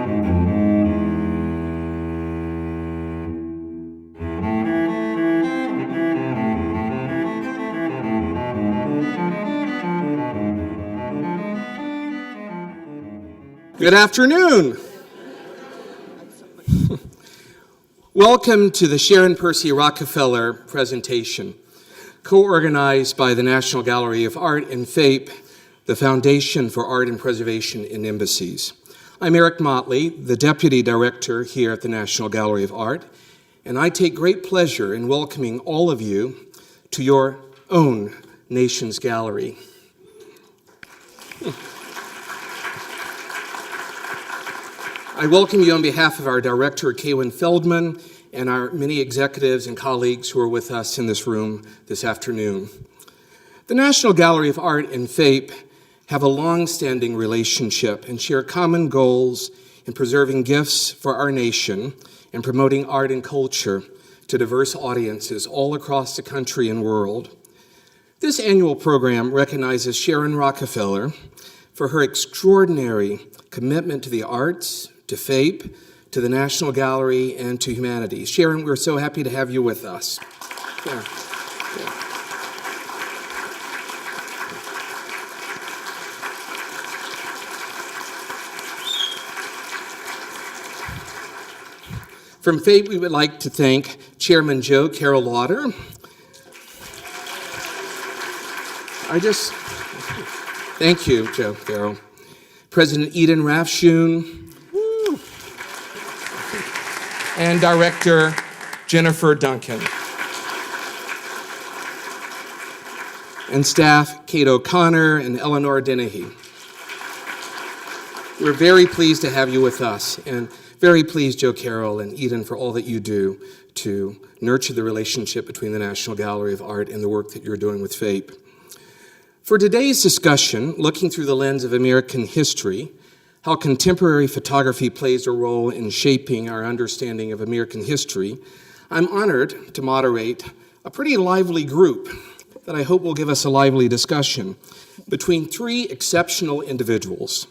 Good afternoon. Welcome to the Sharon Percy Rockefeller presentation, co-organized by the National Gallery of Art and FAPE, the Foundation for Art and Preservation in Embassies. I'm Eric Motley, the Deputy Director here at the National Gallery of Art, and I take great pleasure in welcoming all of you to your own nation's gallery. I welcome you on behalf of our director, Kaywin Feldman, and our many executives and colleagues who are with us in this room this afternoon. The National Gallery of Art and FAPE have a long-standing relationship and share common goals in preserving gifts for our nation and promoting art and culture to diverse audiences all across the country and world. This annual program recognizes Sharon Rockefeller for her extraordinary commitment to the arts, to FAPE, to the National Gallery, and to humanity. Sharon, we're so happy to have you with us. Yeah. From FAPE, we would like to thank Chairman Joe Carroll Lauder. Thank you, Joe Carroll. President Eden Rafshoon, and Director Jennifer Duncan. And staff Kate O'Connor and Eleanor Dennehy. We're very pleased to have you with us, and very pleased, Joe Carroll and Eden, for all that you do to nurture the relationship between the National Gallery of Art and the work that you're doing with FAPE. For today's discussion, looking through the lens of American history, how contemporary photography plays a role in shaping our understanding of American history, I'm honored to moderate a pretty lively group that I hope will give us a lively discussion between three exceptional individuals.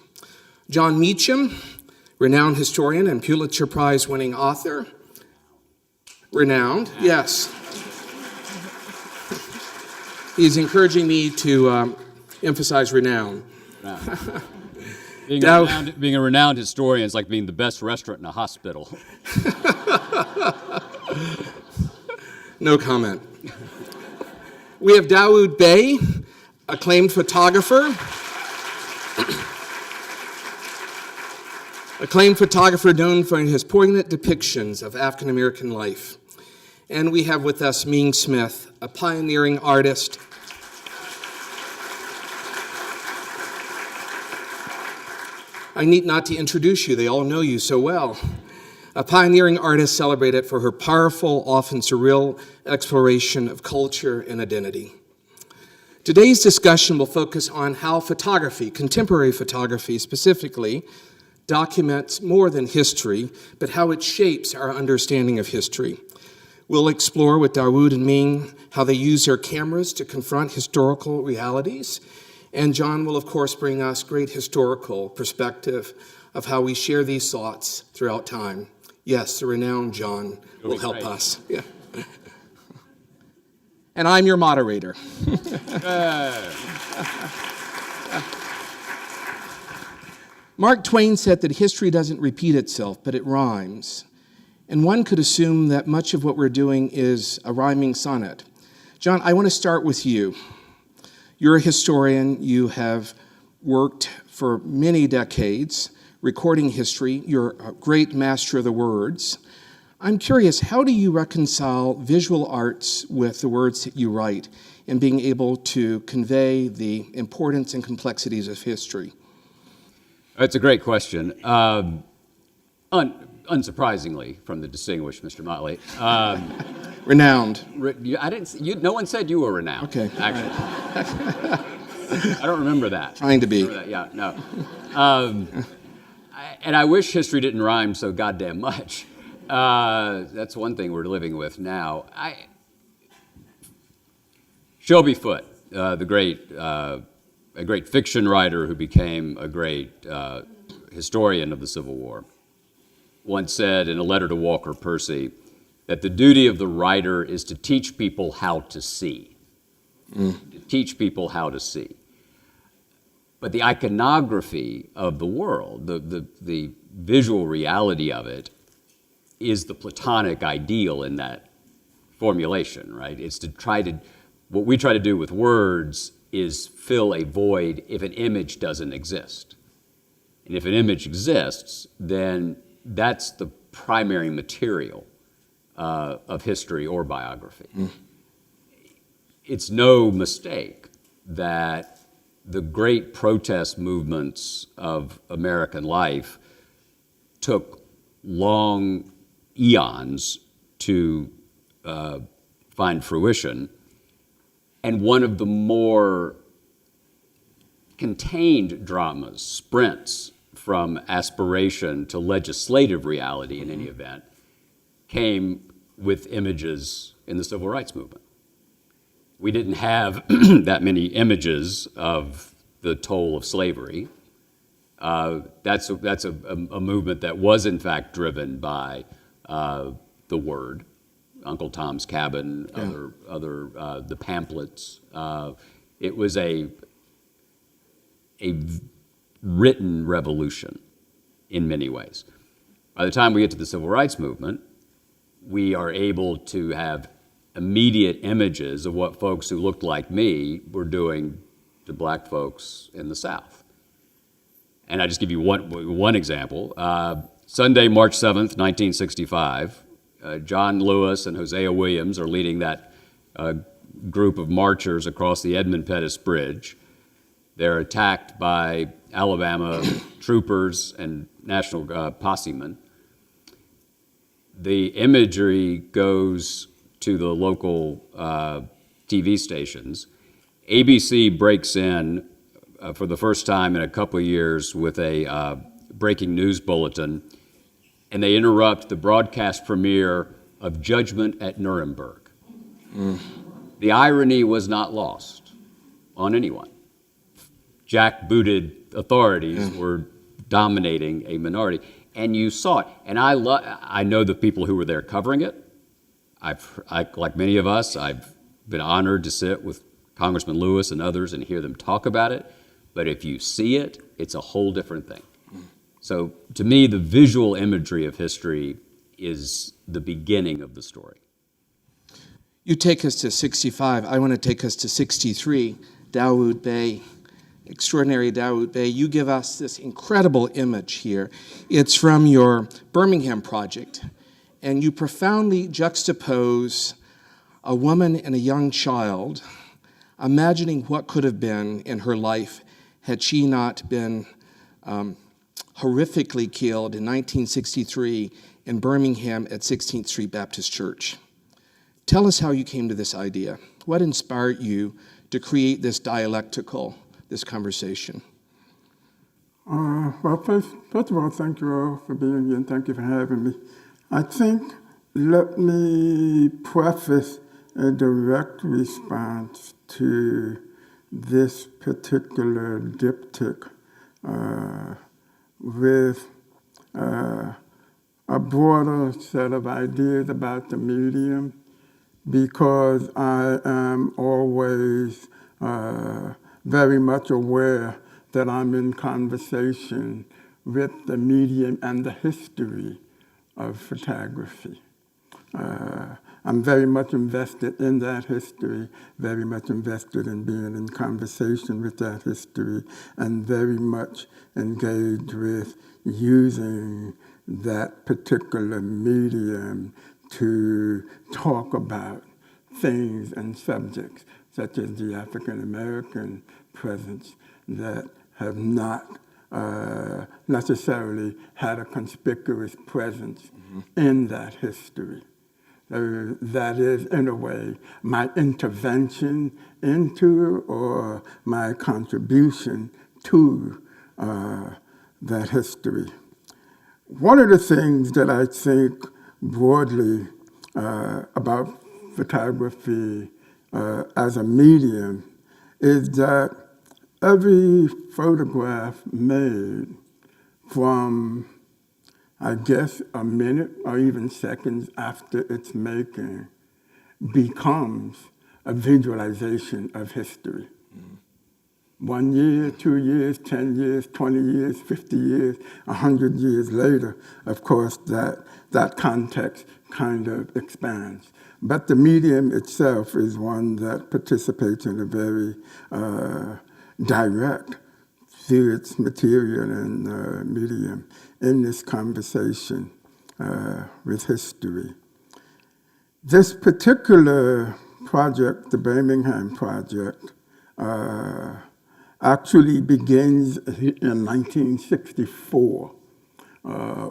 Jon Meacham, renowned historian and Pulitzer Prize-winning author. Renowned, yes. He's encouraging me to emphasize renown. Being a renowned historian is like being the best restaurant in a hospital. No comment. We have Dawoud Bey, acclaimed photographer. Acclaimed photographer known for his poignant depictions of African American life. And we have with us Ming Smith, a pioneering artist. I need not to introduce you, they all know you so well. A pioneering artist celebrated for her powerful, often surreal exploration of culture and identity. Today's discussion will focus on how photography, contemporary photography specifically, documents more than history, but how it shapes our understanding of history. We'll explore with Dawoud and Ming how they use their cameras to confront historical realities. And Jon will, of course, bring us great historical perspective of how we share these thoughts throughout time. Yes, the renowned Jon will help us. Yeah. And I'm your moderator. Mark Twain said that history doesn't repeat itself, but it rhymes. And one could assume that much of what we're doing is a rhyming sonnet. Jon, I want to start with you. You're a historian. You have worked for many decades recording history. You're a great master of the words. I'm curious, how do you reconcile visual arts with the words that you write and being able to convey the importance and complexities of history? That's a great question. Unsurprisingly, from the distinguished Mr. Motley. Renowned. No one said you were renowned. Okay. Actually. I don't remember that. Trying to be. Yeah, no. And I wish history didn't rhyme so goddamn much. That's one thing we're living with now. Shelby Foote, a great fiction writer who became a great historian of the Civil War. once said in a letter to Walker Percy that the duty of the writer is to teach people how to see. To teach people how to see. But the iconography of the world, the visual reality of it, is the Platonic ideal in that formulation, right? It's to try to, what we try to do with words is fill a void if an image doesn't exist. And if an image exists, then that's the primary material of history or biography. It's no mistake that the great protest movements of American life took long eons to find fruition. And one of the more contained dramas, sprints from aspiration to legislative reality in any event, came with images in the civil rights movement. We didn't have that many images of the toll of slavery. That's a movement that was in fact driven by the word, Uncle Tom's Cabin, the pamphlets. It was a written revolution in many ways. By the time we get to the civil rights movement, we are able to have immediate images of what folks who looked like me were doing to black folks in the South. And I just give you one example. Sunday, March 7th, 1965, John Lewis and Hosea Williams are leading that group of marchers across the Edmund Pettus Bridge. They're attacked by Alabama troopers and national possemen. The imagery goes to the local TV stations. ABC breaks in for the first time in a couple of years with a breaking news bulletin, and they interrupt the broadcast premiere of Judgment at Nuremberg. The irony was not lost on anyone. Jack-booted authorities were dominating a minority, and you saw it. And I know the people who were there covering it. Like many of us, I've been honored to sit with Congressman Lewis and others and hear them talk about it. But if you see it, it's a whole different thing. So to me, the visual imagery of history is the beginning of the story. You take us to 65. I want to take us to 63, Dawood Bey, extraordinary Dawood Bey. You give us this incredible image here. It's from your Birmingham project, and you profoundly juxtapose a woman and a young child, imagining what could have been in her life had she not been horrifically killed in 1963 in Birmingham at 16th Street Baptist Church. Tell us how you came to this idea. What inspired you to create this this conversation? Well, first of all, thank you all for being here and thank you for having me. I think, let me preface a direct response to this particular diptych with a broader set of ideas about the medium, because I am always very much aware that I'm in conversation with the medium and the history of photography. I'm very much invested in that history, very much invested in being in conversation with that history, and very much engaged with using that particular medium to talk about things and subjects, such as the African American presence, that have not necessarily had a conspicuous presence in that history. That is, in a way, my intervention into or my contribution to that history. One of the things that I think broadly about photography as a medium is that every photograph made from I guess a minute or even seconds after its making, becomes a visualization of history. 1 year, 2 years, 10 years, 20 years, 50 years, 100 years later, of course, that context kind of expands. But the medium itself is one that participates in a very direct, through its material and medium, in this conversation with history. This particular project, the Birmingham Project, actually begins in 1964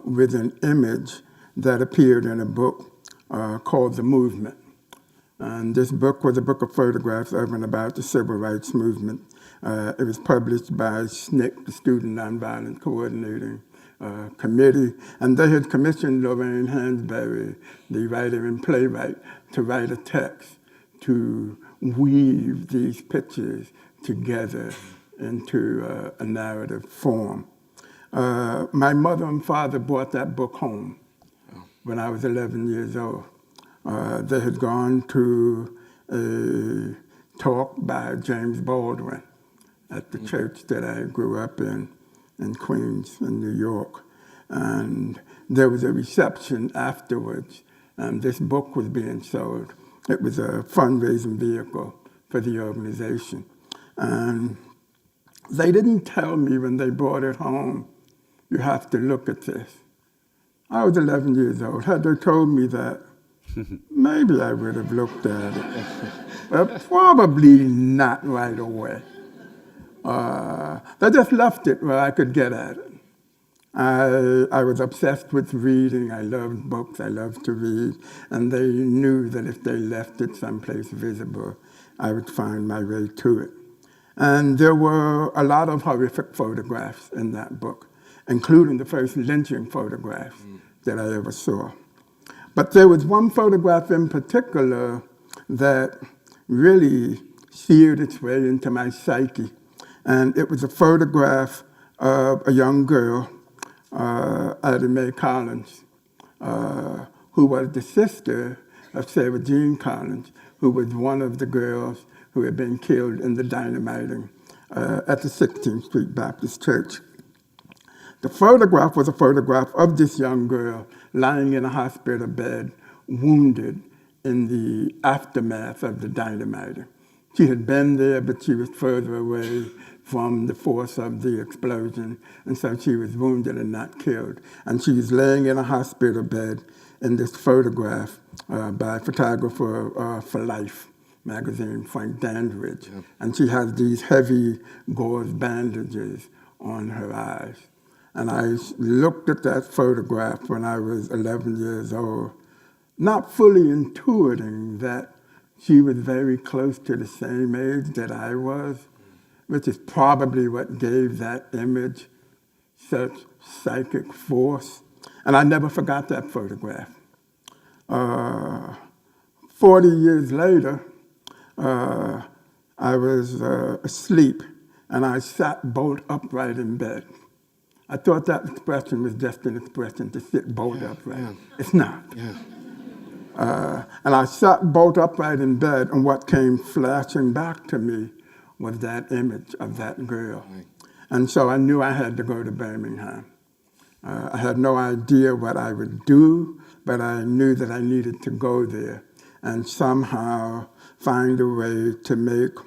with an image that appeared in a book called The Movement. And this book was a book of photographs of and about the civil rights movement. It was published by SNCC, the Student Nonviolent Coordinating Committee, and they had commissioned Lorraine Hansberry, the writer and playwright, to write a text to weave these pictures together into a narrative form. My mother and father brought that book home when I was 11 years old. They had gone to a talk by James Baldwin at the church that I grew up in Queens, in New York. And there was a reception afterwards, and this book was being sold. It was a fundraising vehicle for the organization. And they didn't tell me when they brought it home, you have to look at this. I was 11 years old. Had they told me that, maybe I would have looked at it. But probably not right away. They just left it where I could get at it. I was obsessed with reading. I loved books. I loved to read. And they knew that if they left it someplace visible, I would find my way to it. And there were a lot of horrific photographs in that book, including the first lynching photographs that I ever saw. But there was one photograph in particular that really seared its way into my psyche. And it was a photograph of a young girl, Addie Mae Collins, who was the sister of Sarah Jean Collins, who was one of the girls who had been killed in the dynamiting at the 16th Street Baptist Church. The photograph was a photograph of this young girl lying in a hospital bed, wounded in the aftermath of the dynamiting. She had been there, but she was further away from the force of the explosion, and so she was wounded and not killed. And she was laying in a hospital bed in this photograph by a photographer for Life magazine, Frank Dandridge. Yep. And she has these heavy gauze bandages on her eyes. And I looked at that photograph when I was 11 years old, not fully intuiting that she was very close to the same age that I was, which is probably what gave that image such psychic force. And I never forgot that photograph. 40 years later, I was asleep, and I sat bolt upright in bed. I thought that expression was just an expression to sit bolt upright. Yeah. It's not. Yeah. And I sat bolt upright in bed, and what came flashing back to me was that image of that girl. Right. And so I knew I had to go to Birmingham. I had no idea what I would do, but I knew that I needed to go there and somehow find a way to make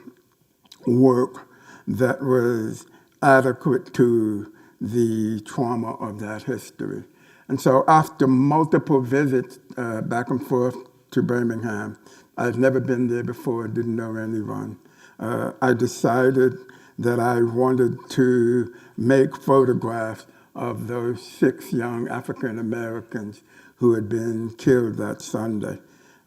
work that was adequate to the trauma of that history. And so after multiple visits back and forth to Birmingham, I'd never been there before, didn't know anyone. I decided that I wanted to make photographs of those 6 young African Americans who had been killed that Sunday.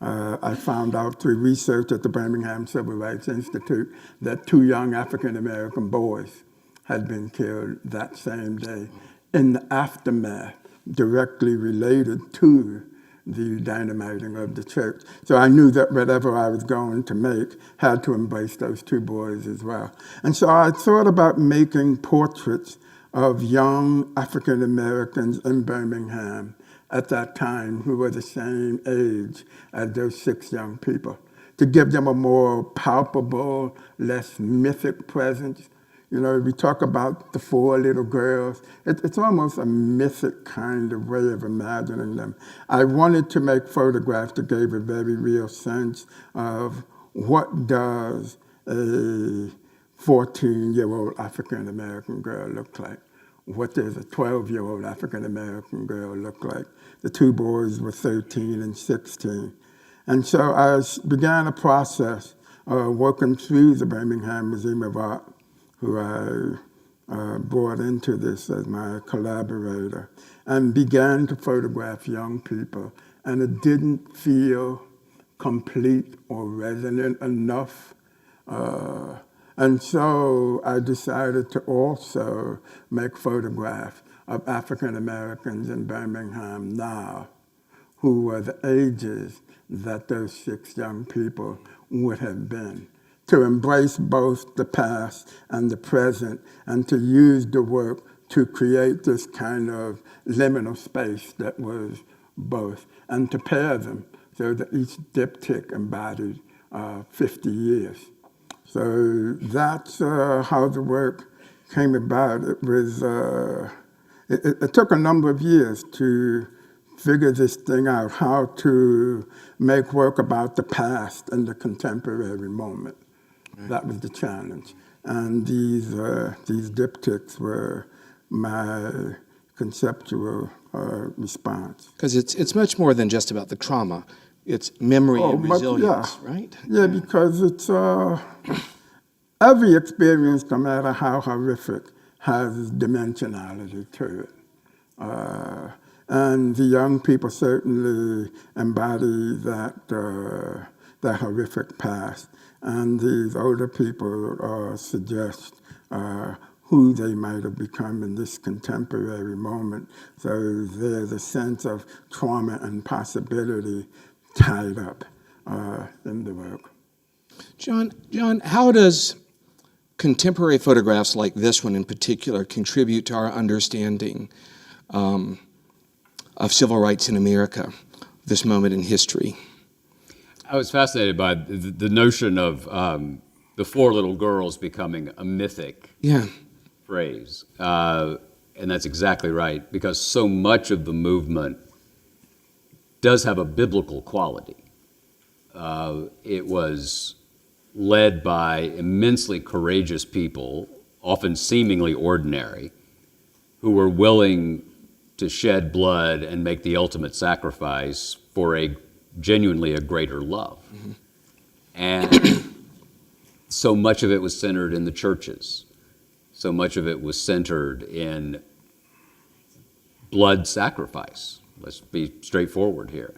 I found out through research at the Birmingham Civil Rights Institute that 2 young African American boys had been killed that same day in the aftermath directly related to the dynamiting of the church. So I knew that whatever I was going to make had to embrace those 2 boys as well. And so I thought about making portraits of young African Americans in Birmingham at that time who were the same age as those 6 young people, to give them a more palpable, less mythic presence. You know, we talk about the 4 little girls. It's almost a mythic kind of way of imagining them. I wanted to make photographs that gave a very real sense of what does a 14-year-old African-American girl look like? What does a 12-year-old African-American girl look like? The 2 boys were 13 and 16. And so I began a process working through the Birmingham Museum of Art, who I brought into this as my collaborator, and began to photograph young people. And it didn't feel complete or resonant enough. And so I decided to also make photographs of African Americans in Birmingham now who were the ages that those 6 young people would have been, to embrace both the past and the present, and to use the work to create this kind of liminal space that was both, and to pair them so that each diptych embodied 50 years. So that's how the work came about. It was, it took a number of years to figure this thing out, how to make work about the past and the contemporary moment. Right. That was the challenge. And these diptychs were my conceptual response. Because it's much more than just about the trauma. It's memory and resilience, right? Yeah, because it's every experience, no matter how horrific, has dimensionality to it. And the young people certainly embody that horrific past. And these older people suggest who they might have become in this contemporary moment. So there's a sense of trauma and possibility tied up in the work. John, how does contemporary photographs like this one in particular contribute to our understanding of civil rights in America, this moment in history? I was fascinated by the notion of the 4 little girls becoming a mythic phrase. And that's exactly right, because so much of the movement does have a biblical quality. It was led by immensely courageous people, often seemingly ordinary, who were willing to shed blood and make the ultimate sacrifice for genuinely a greater love. Mm-hmm. And so much of it was centered in the churches. So much of it was centered in blood sacrifice. Let's be straightforward here.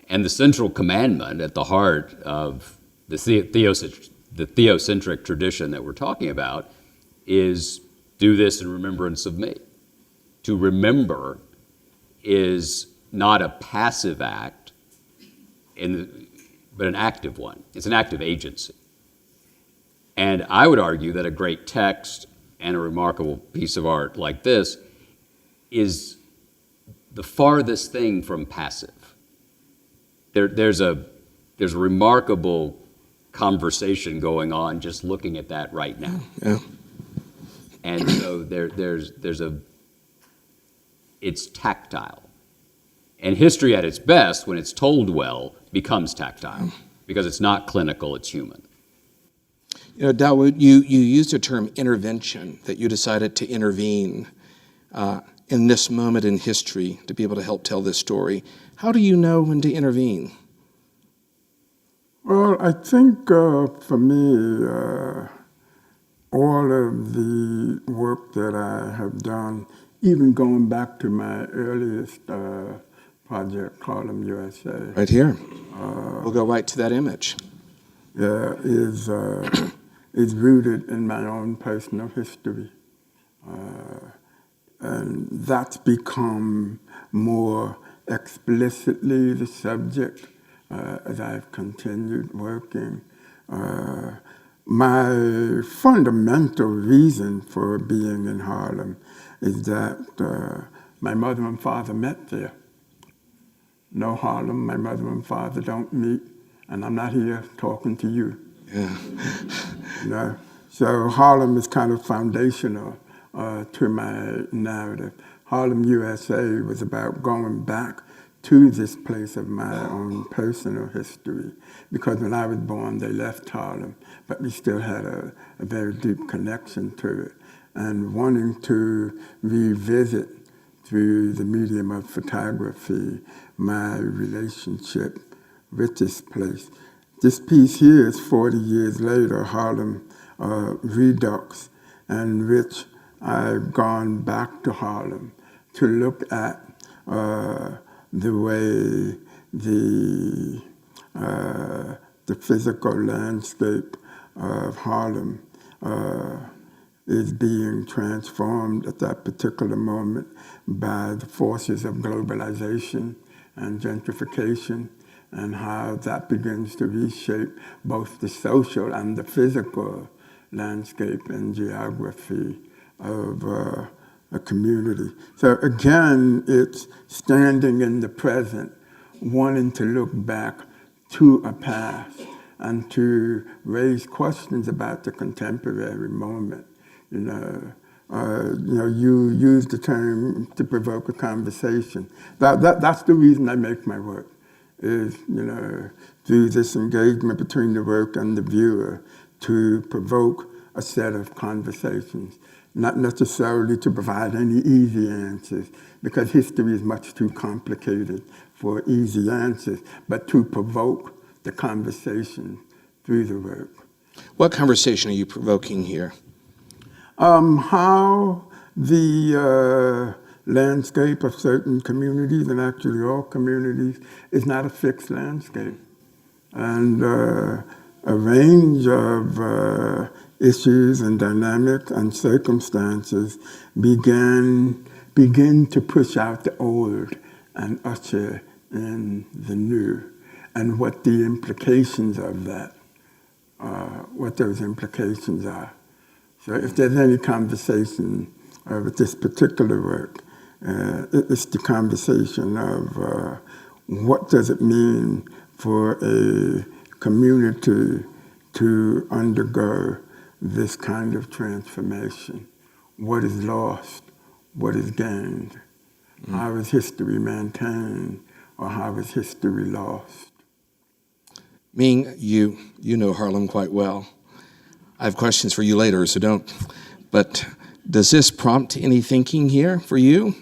And the central commandment at the heart of the theocentric tradition that we're talking about is do this in remembrance of me. To remember is not a passive act, but an active one. It's an active agency. And I would argue that a great text and a remarkable piece of art like this is the farthest thing from passive. There's a remarkable conversation going on just looking at that right now. Yeah. And so it's tactile. And history at its best, when it's told well, becomes tactile because it's not clinical, it's human. You know, Dawood, you used the term intervention, that you decided to intervene in this moment in history to be able to help tell this story. How do you know when to intervene? Well, I think for me, all of the work that I have done, even going back to my earliest project, Harlem, USA. Right here. We'll go right to that image. Yeah, is rooted in my own personal history. And that's become more explicitly the subject as I've continued working. my fundamental reason for being in Harlem is that my mother and father met there. No Harlem, my mother and father don't meet, and I'm not here talking to you. Yeah. You know? So Harlem is kind of foundational to my narrative. Harlem, USA was about going back to this place of my own personal history, because when I was born, they left Harlem, but we still had a very deep connection to it, and wanting to revisit through the medium of photography my relationship with this place. This piece here is 40 years later, Harlem Redux, in which I've gone back to Harlem to look at the way the physical landscape of Harlem is being transformed at that particular moment by the forces of globalization and gentrification, and how that begins to reshape both the social and the physical landscape and geography of a community. So again, it's standing in the present, wanting to look back to a past and to raise questions about the contemporary moment. You use the term to provoke a conversation. That's the reason I make my work, is, through this engagement between the work and the viewer, to provoke a set of conversations, not necessarily to provide any easy answers, because history is much too complicated for easy answers, but to provoke the conversation through the work. What conversation are you provoking here? How the landscape of certain communities, and actually all communities, is not a fixed landscape. And a range of issues and dynamics and circumstances begin to push out the old and usher in the new, and what the implications of that, what those implications are. So if there's any conversation with this particular work, it's the conversation of what does it mean for a community to undergo this kind of transformation? What is lost? What is gained? How is history maintained, or how is history lost? Ming, you know Harlem quite well. I have questions for you later, so don't. But does this prompt any thinking here for you?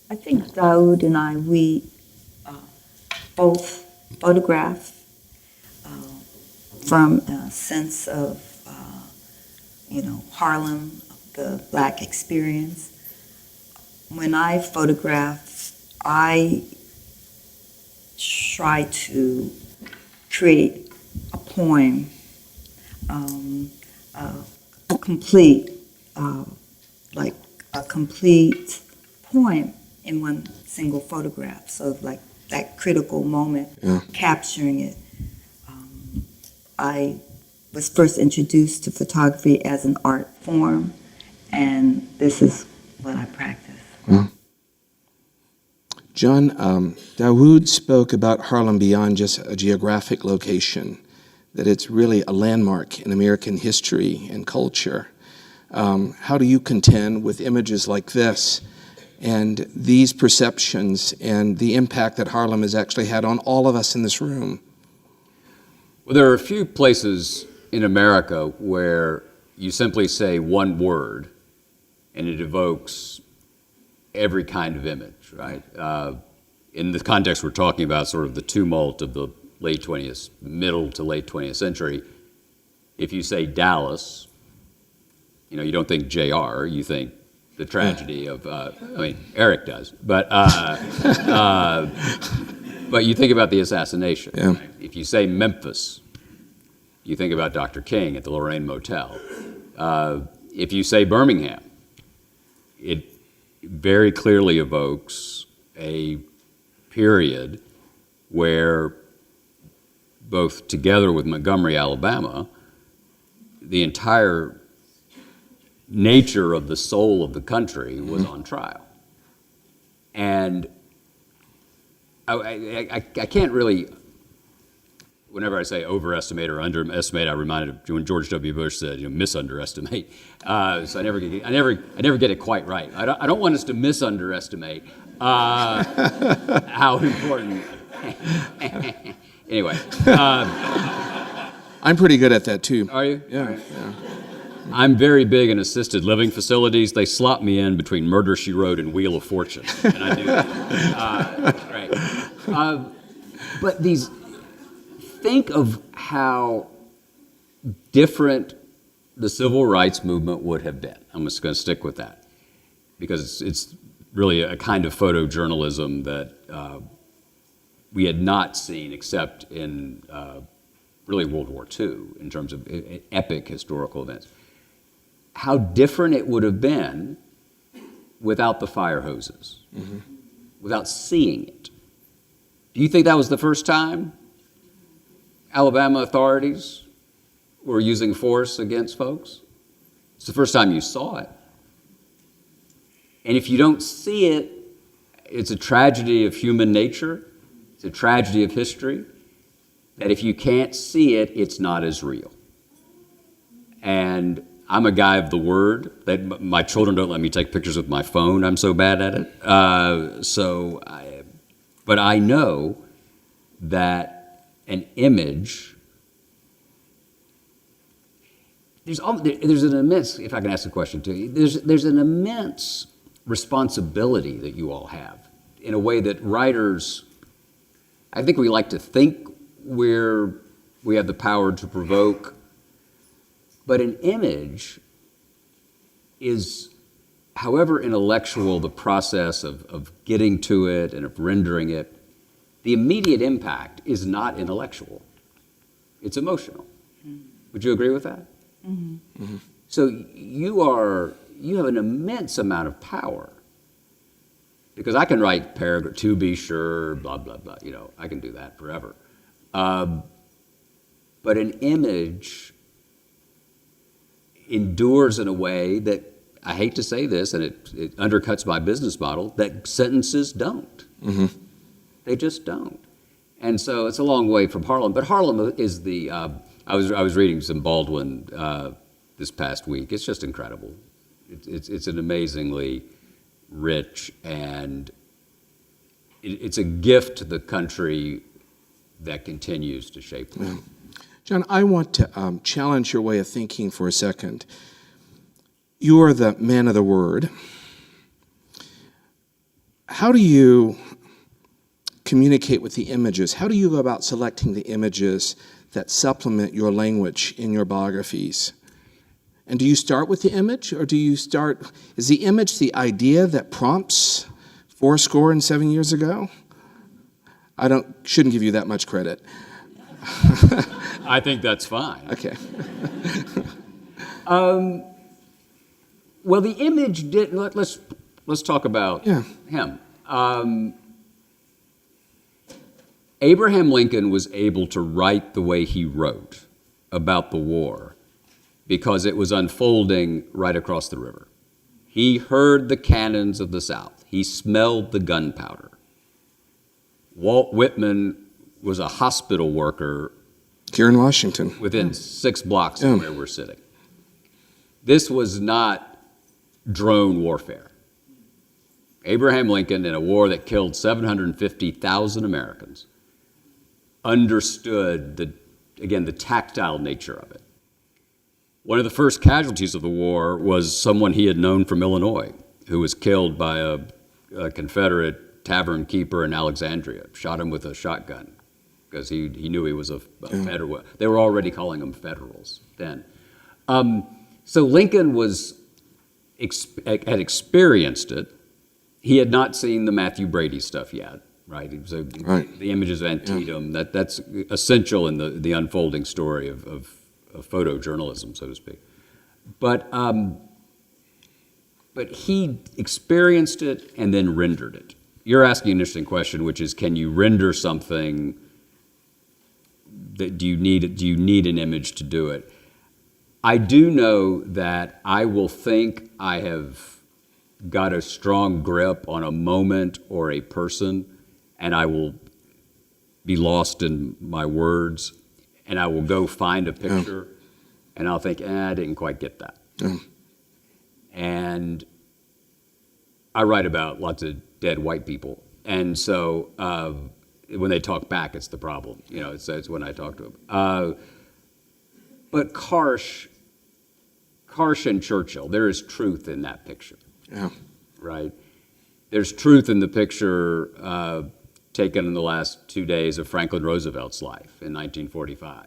I think Daoud and I, we both photograph from a sense of, Harlem, the Black experience. When I photograph, I try to create a poem, a complete poem in one single photograph. So like that critical moment, capturing it. I was first introduced to photography as an art form, and this is what I practice. John, Dawood spoke about Harlem beyond just a geographic location, that it's really a landmark in American history and culture. How do you contend with images like this and these perceptions and the impact that Harlem has actually had on all of us in this room? Well, there are a few places in America where you simply say one word and it evokes every kind of image, right? In the context we're talking about, sort of the tumult of the middle to late 20th century, if you say Dallas, you don't think JR, you think the tragedy of, Eric does, but you think about the assassination. Yeah. Right? If you say Memphis, you think about Dr. King at the Lorraine Motel. If you say Birmingham, it very clearly evokes a period where both together with Montgomery, Alabama, the entire nature of the soul of the country was on trial. And I can't really, whenever I say overestimate or underestimate, I'm reminded of when George W. Bush said, misunderestimate. So I never get it quite right. I don't want us to misunderestimate how important. Anyway. I'm pretty good at that too. Are you? Yeah. Right. Yeah. I'm very big in assisted living facilities. They slot me in between Murder, She Wrote and Wheel of Fortune, and I do that. Right. But think of how different the civil rights movement would have been. I'm just going to stick with that because it's really a kind of photojournalism that we had not seen except in really World War II in terms of epic historical events. How different it would have been without the fire hoses, without seeing it. Do you think that was the first time Alabama authorities were using force against folks? It's the first time you saw it. And if you don't see it, it's a tragedy of human nature. It's a tragedy of history. That if you can't see it, it's not as real. And I'm a guy of the word. That my children don't let me take pictures with my phone. I'm so bad at it. But I know that an image, there's an immense, if I can ask a question to you, there's an immense responsibility that you all have in a way that writers, I think we like to think we have the power to provoke, but an image is, however intellectual the process of getting to it and of rendering it, the immediate impact is not intellectual. It's emotional. Would you agree with that? Mm-hmm. Mm-hmm. So you have an immense amount of power. Because I can write paragraph, to be sure, blah, blah, blah, I can do that forever. But an image endures in a way that, I hate to say this, and it undercuts my business model, that sentences don't. Mm-hmm. They just don't. And so it's a long way from Harlem. But Harlem is I was reading some Baldwin this past week. It's just incredible. It's an amazingly rich, and it's a gift to the country that continues to shape them. Yeah. John, I want to challenge your way of thinking for a second. You are the man of the word. How do you communicate with the images? How do you go about selecting the images that supplement your language in your biographies? And do you start with the image, or is the image the idea that prompts 77 years ago? I shouldn't give you that much credit. I think that's fine. Okay. Well, the image did. Let's talk about him. Abraham Lincoln was able to write the way he wrote about the war because it was unfolding right across the river. He heard the cannons of the South. He smelled the gunpowder. Walt Whitman was a hospital worker here in Washington, within 6 blocks of where we're sitting. This was not drone warfare. Abraham Lincoln, in a war that killed 750,000 Americans, understood the tactile nature of it. One of the first casualties of the war was someone he had known from Illinois, who was killed by a Confederate tavern keeper in Alexandria, shot him with a shotgun because he knew he was a Federal. They were already calling them Federals then. So Lincoln had experienced it. He had not seen the Matthew Brady stuff yet, right? So the images of Antietam, that's essential in the unfolding story of photojournalism, so to speak. But he experienced it and then rendered it. You're asking an interesting question, which is, can you render something do you need an image to do it? I do know that I will think I have got a strong grip on a moment or a person, and I will be lost in my words, and I will go find a picture, and I'll think, I didn't quite get that. And I write about lots of dead white people, and so when they talk back, it's the problem. You know, it's when I talk to them. But Karsh and Churchill, there is truth in that picture. Yeah. Right? There's truth in the picture taken in the last 2 days of Franklin Roosevelt's life in 1945,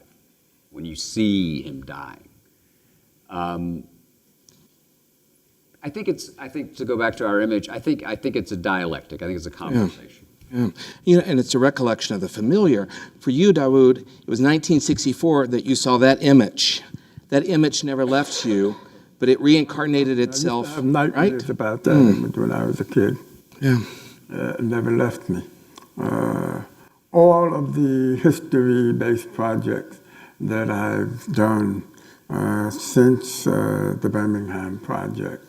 when you see him dying. I think to go back to our image, I think it's a dialectic. I think it's a conversation. Yeah. You know, and it's a recollection of the familiar. For you, Dawood, it was 1964 that you saw that image. That image never left you, but it reincarnated itself. I have nightmares about that image when I was a kid. Yeah. It never left me. All of the history-based projects that I've done since the Birmingham project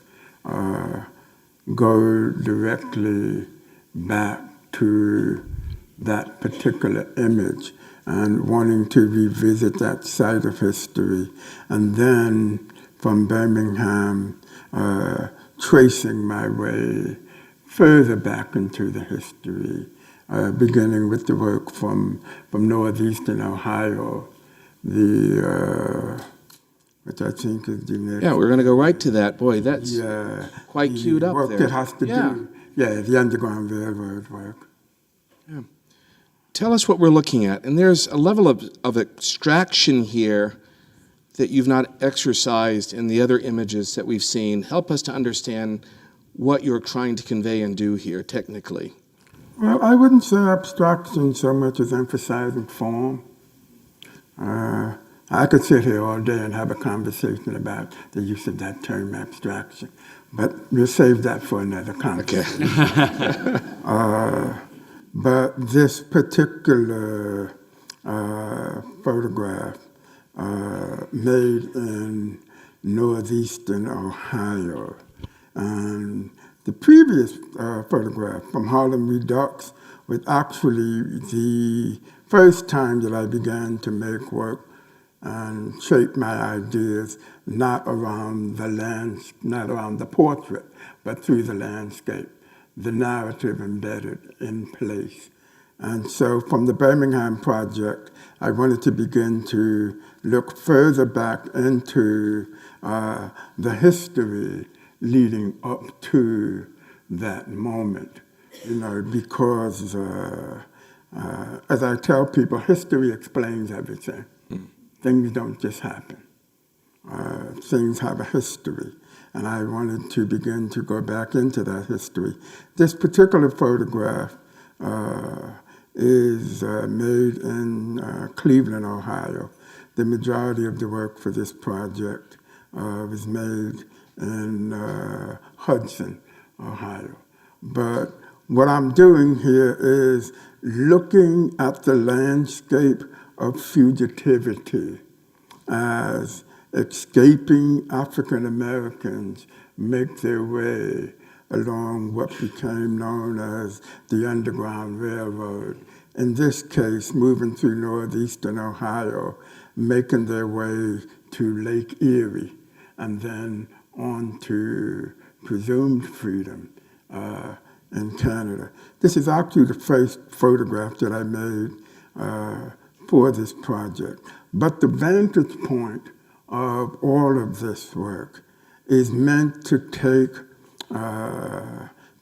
go directly back to that particular image and wanting to revisit that site of history. And then from Birmingham, tracing my way further back into the history, beginning with the work from northeastern Ohio, which I think is the next. Yeah, we're going to go right to that. Boy, that's quite queued up work there. that has to do, the Underground Railroad work. Yeah. Tell us what we're looking at. And there's a level of abstraction here that you've not exercised in the other images that we've seen. Help us to understand what you're trying to convey and do here technically. Well, I wouldn't say abstraction so much as emphasizing form. I could sit here all day and have a conversation about the use of that term abstraction, but we'll save that for another conversation. Okay. But this particular photograph made in northeastern Ohio, and the previous photograph from Harlem Redux was actually the first time that I began to make work and shape my ideas not around the portrait, but through the landscape, the narrative embedded in place. And so from the Birmingham project, I wanted to begin to look further back into the history leading up to that moment, because as I tell people, history explains everything. Things don't just happen. Things have a history, and I wanted to begin to go back into that history. This particular photograph is made in Cleveland, Ohio. The majority of the work for this project was made in Hudson, Ohio. But what I'm doing here is looking at the landscape of fugitivity as escaping African Americans make their way along what became known as the Underground Railroad. In this case, moving through northeastern Ohio, making their way to Lake Erie, and then on to presumed freedom in Canada. This is actually the first photograph that I made for this project. But the vantage point of all of this work is meant to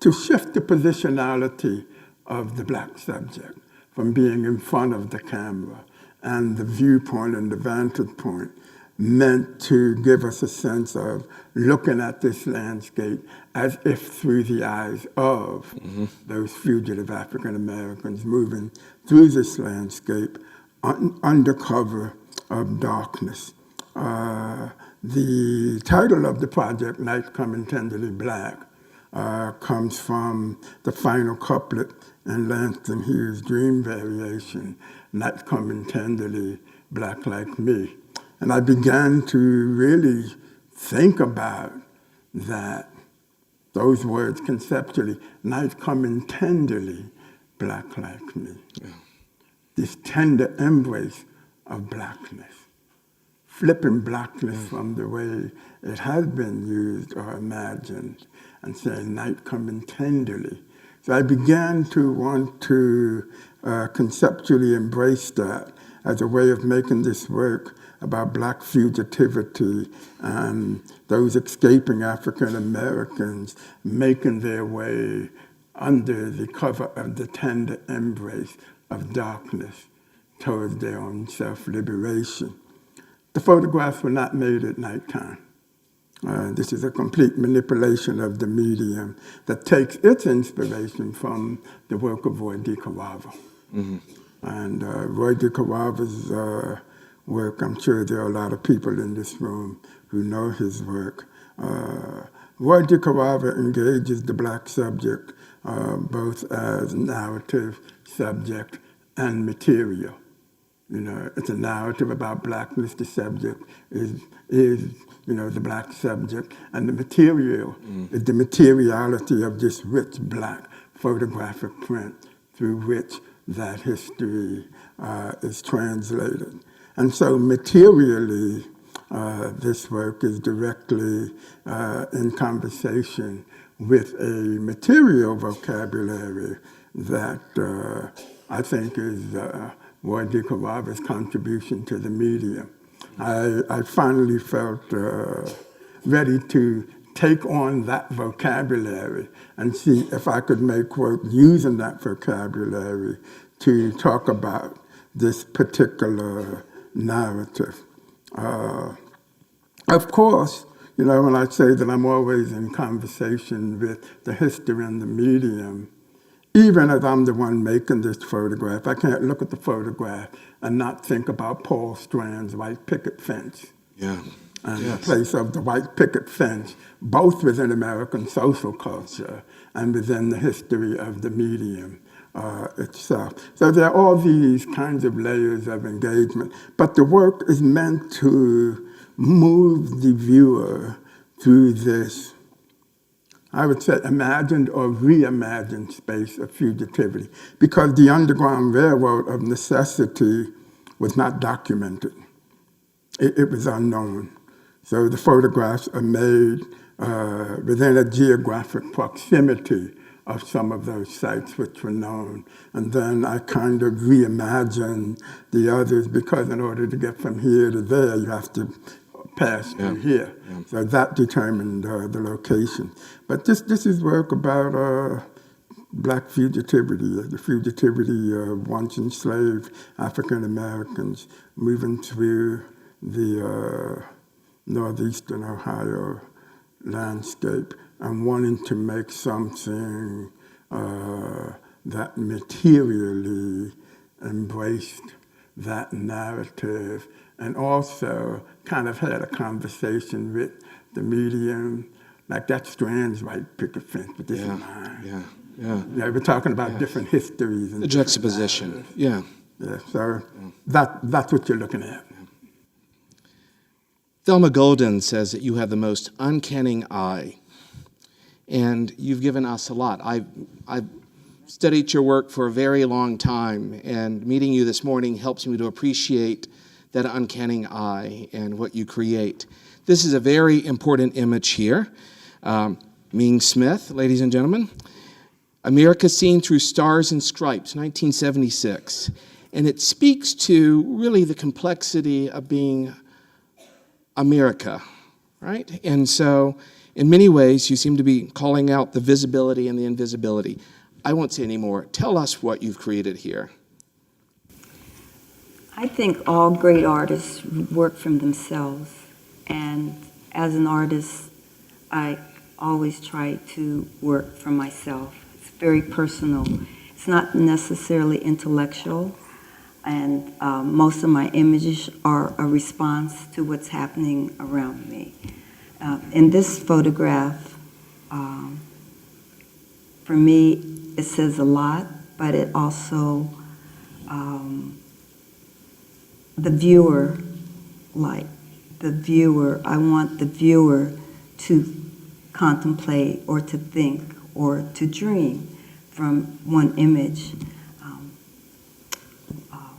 to shift the positionality of the black subject from being in front of the camera, and the viewpoint and the vantage point meant to give us a sense of looking at this landscape as if through the eyes of those fugitive African Americans moving through this landscape under cover of darkness. The title of the project, Night Coming Tenderly Black, comes from the final couplet in Langston Hughes' Dream Variation, Night Coming Tenderly black like me. And I began to really think about those words conceptually. Night coming tenderly, black like me. Yeah. This tender embrace of blackness, flipping blackness from the way it has been used or imagined, and saying night coming tenderly. So I began to want to conceptually embrace that as a way of making this work about black fugitivity and those escaping African Americans making their way under the cover of the tender embrace of darkness towards their own self-liberation. The photographs were not made at nighttime. This is a complete manipulation of the medium that takes its inspiration from the work of Roy DeCarava. Mm-hmm. And Roy DeCarava's work, I'm sure there are a lot of people in this room who know his work. Roy DeCarava engages the black subject both as narrative, subject, and material. You know, it's a narrative about blackness. The subject is the black subject, and the material is the materiality of this rich black photographic print through which that history is translated. And so materially, this work is directly in conversation with a material vocabulary that I think is Roy DeCarava's contribution to the medium. I finally felt ready to take on that vocabulary and see if I could make work using that vocabulary to talk about this particular narrative. Of course, you know, when I say that I'm always in conversation with the history and the medium, even as I'm the one making this photograph, I can't look at the photograph and not think about Paul Strand's white picket fence. Yeah. And the place of the white picket fence, both within American social culture and within the history of the medium itself. So there are all these kinds of layers of engagement, but the work is meant to move the viewer through this, I would say, imagined or reimagined space of fugitivity, because the Underground Railroad of necessity was not documented. It was unknown. So the photographs are made within a geographic proximity of some of those sites which were known. And then I kind of reimagined the others, because in order to get from here to there, you have to pass through here. Yeah. So that determined the location. But this is work about black fugitivity, the fugitivity of once enslaved African Americans moving through the northeastern Ohio landscape and wanting to make something that materially embraced that narrative, and also kind of had a conversation with the medium, like that Strand's white picket fence, but this is mine. Yeah. You know, we're talking about different histories. And the juxtaposition, Yeah, so that's what you're looking at. Thelma Golden says that you have the most uncanny eye, and you've given us a lot. I've studied your work for a very long time, and meeting you this morning helps me to appreciate that uncanny eye and what you create. This is a very important image here. Ming Smith, ladies and gentlemen. America Seen Through Stars and Stripes, 1976. And it speaks to really the complexity of being America, right? And so in many ways, you seem to be calling out the visibility and the invisibility. I won't say any more. Tell us what you've created here. I think all great artists work from themselves. And as an artist, I always try to work from myself. It's very personal. It's not necessarily intellectual. And most of my images are a response to what's happening around me. In this photograph, for me, it says a lot, but it also the viewer, I want the viewer to contemplate or to think or to dream from one image.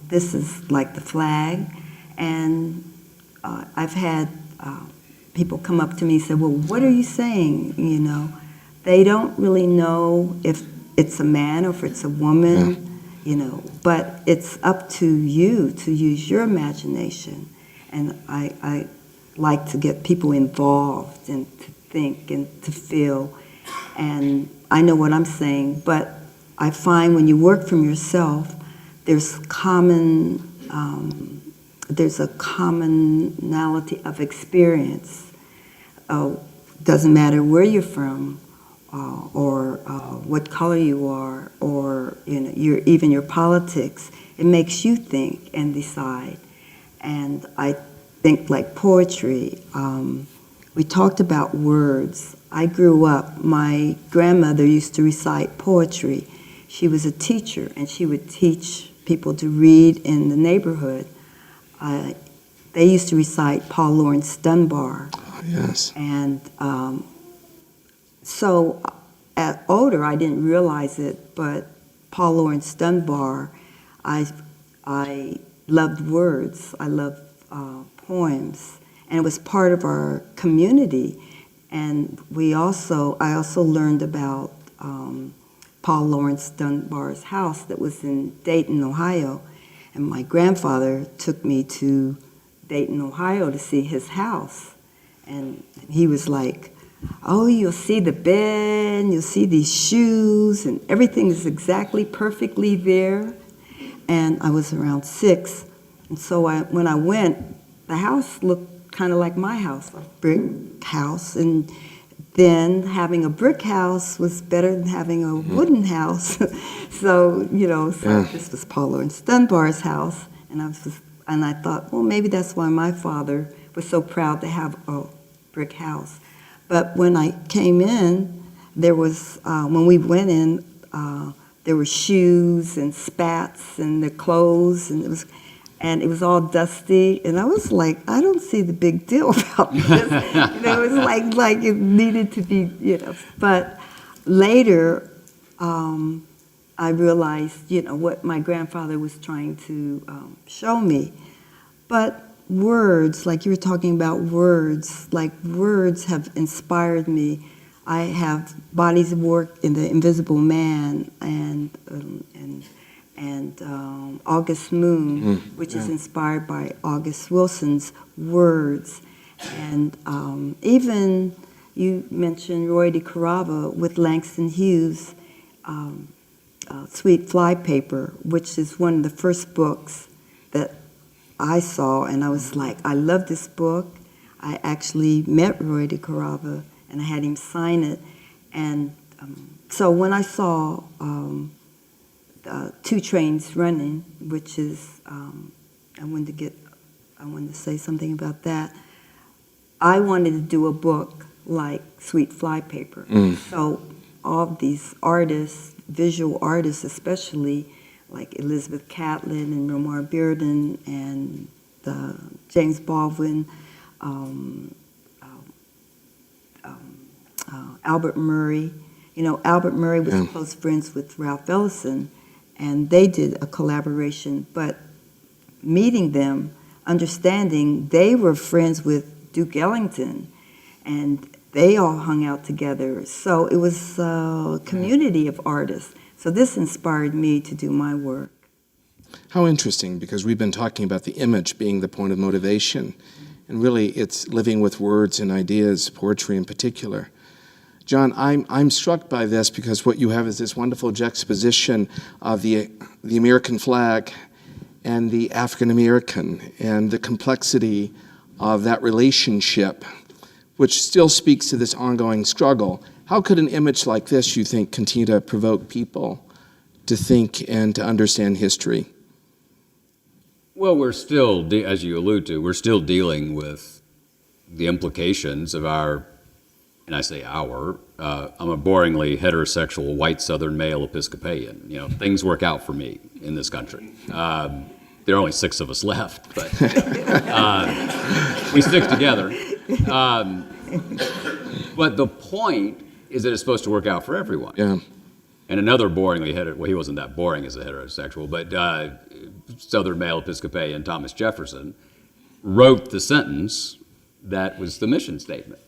This is like the flag, and I've had people come up to me and say, well, what are you saying? You know, they don't really know if it's a man or if it's a woman, you know, but it's up to you to use your imagination. And I like to get people involved and to think and to feel. And I know what I'm saying, but I find when you work from yourself, there's a commonality of experience. Doesn't matter where you're from, or what color you are, or you know, even your politics. It makes you think and decide. And I think like poetry. We talked about words. I grew up. My grandmother used to recite poetry. She was a teacher, and she would teach people to read in the neighborhood. They used to recite Paul Laurence Dunbar. Oh, yes. And so at older, I didn't realize it, but Paul Laurence Dunbar, I loved words. I loved poems, and it was part of our community. And I also learned about Paul Laurence Dunbar's house that was in Dayton, Ohio. And my grandfather took me to Dayton, Ohio to see his house. And he was like, oh, you'll see the bed, you'll see these shoes, and everything is exactly perfectly there. And I was around 6. And so when I went, the house looked kind of like my house, a brick house. And then having a brick house was better than having a wooden house. So, you know, This was Paul Laurence Dunbar's house. And I thought, well, maybe that's why my father was so proud to have a brick house. But when I came in, there was, when we went in, there were shoes and spats and the clothes, and it was all dusty. And I was like, I don't see the big deal about this. You know, it was like it needed to be, you know. But later, I realized, you know, what my grandfather was trying to show me. But words, like you were talking about words, like words have inspired me. I have bodies of work in The Invisible Man and August Moon, which is inspired by August Wilson's words. And even you mentioned Roy DeCarava with Langston Hughes, Sweet Flypaper, which is one of the first books that I saw, and I was like, I love this book. I actually met Roy DeCarava, and I had him sign it. And so when I saw Two Trains Running, which is, I wanted to say something about that. I wanted to do a book like Sweet Flypaper. So all of these artists, visual artists especially, like Elizabeth Catlin and Romar Bearden and James Baldwin, Albert Murray. You know, Albert Murray was close friends with Ralph Ellison, and they did a collaboration. But meeting them, understanding they were friends with Duke Ellington, and they all hung out together. So it was a community of artists. So this inspired me to do my work. How interesting, because we've been talking about the image being the point of motivation, and really it's living with words and ideas, poetry in particular. John, I'm struck by this because what you have is this wonderful juxtaposition of the American flag and the African American, and the complexity of that relationship, which still speaks to this ongoing struggle. How could an image like this, you think, continue to provoke people to think and to understand history? Well, we're still, as you allude to, we're still dealing with the implications of our, and I say our, I'm a boringly heterosexual white Southern male Episcopalian. You know, things work out for me in this country. There are only 6 of us left, but we stick together. But the point is that it's supposed to work out for everyone. Yeah. And another boringly well, he wasn't that boring as a heterosexual, but Southern male Episcopalian Thomas Jefferson wrote the sentence that was the mission statement.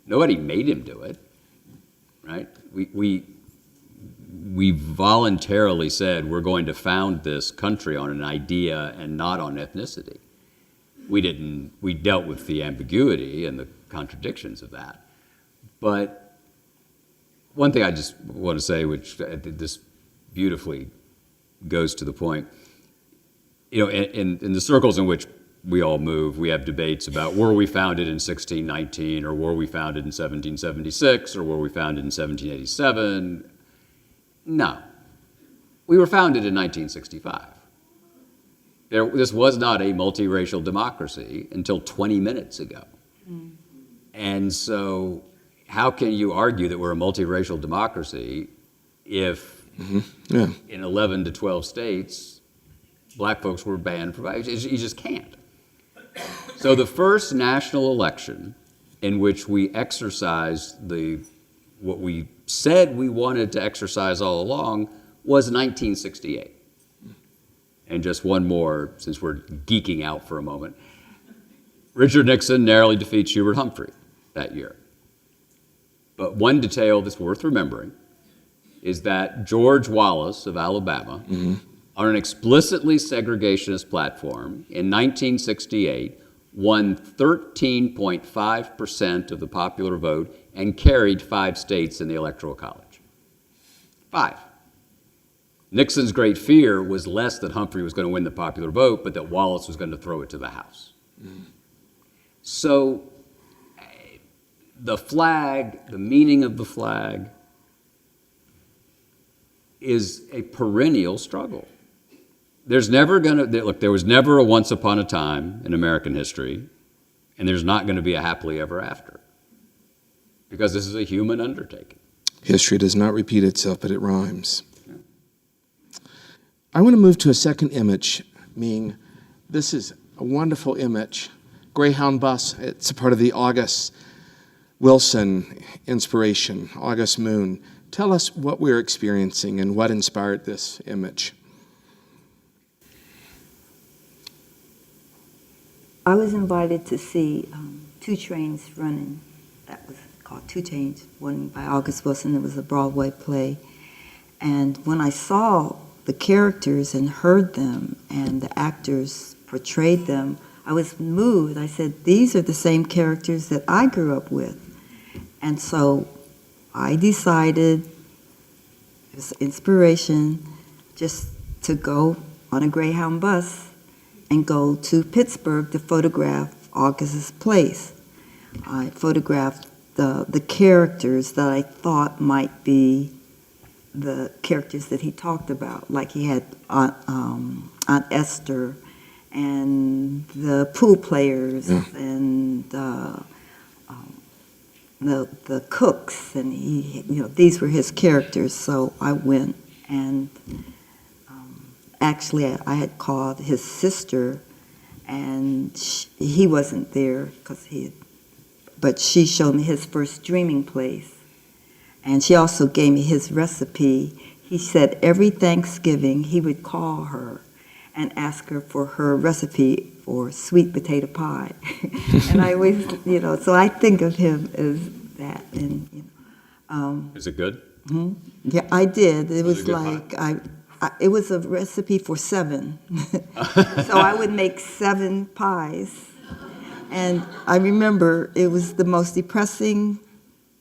Nobody made him do it, right? We voluntarily said we're going to found this country on an idea and not on ethnicity. We dealt with the ambiguity and the contradictions of that. But one thing I just want to say, which this beautifully goes to the point, in the circles in which we all move, we have debates about were we founded in 1619, or were we founded in 1776, or were we founded in 1787? No. We were founded in 1965. This was not a multiracial democracy until 20 minutes ago. Mm. And so how can you argue that we're a multiracial democracy if in 11 to 12 states, black folks were banned from voting? You just can't. So the first national election in which we exercised what we said we wanted to exercise all along was 1968. And just one more, since we're geeking out for a moment. Richard Nixon narrowly defeats Hubert Humphrey that year. But one detail that's worth remembering is that George Wallace of Alabama, on an explicitly segregationist platform in 1968, won 13.5% of the popular vote and carried 5 states in the Electoral College. 5. Nixon's great fear was less that Humphrey was going to win the popular vote, but that Wallace was going to throw it to the House. So the flag, the meaning of the flag, is a perennial struggle. There was never a once upon a time in American history, and there's not going to be a happily ever after, because this is a human undertaking. History does not repeat itself, but it rhymes. Yeah. I want to move to a second image, meaning this is a wonderful image. Greyhound bus, it's a part of the August Wilson inspiration, August Moon. Tell us what we're experiencing and what inspired this image. I was invited to see 2 trains running. That was called 2 Trains, one by August Wilson. It was a Broadway play. And when I saw the characters and heard them and the actors portrayed them, I was moved. I said, these are the same characters that I grew up with. And so I decided, it was inspiration, just to go on a Greyhound bus and go to Pittsburgh to photograph August's place. I photographed the characters that I thought might be the characters that he talked about, like he had Aunt Esther and the pool players and the cooks, and these were his characters. So I went and actually I had called his sister, and he wasn't there but she showed me his first dreaming place, and she also gave me his recipe. He said every Thanksgiving he would call her and ask her for her recipe for sweet potato pie. And I always, so I think of him as that. And is it good? Mm-hmm. Yeah, I did. It was like it was a recipe for 7. So I would make 7 pies. And I remember it was the most depressing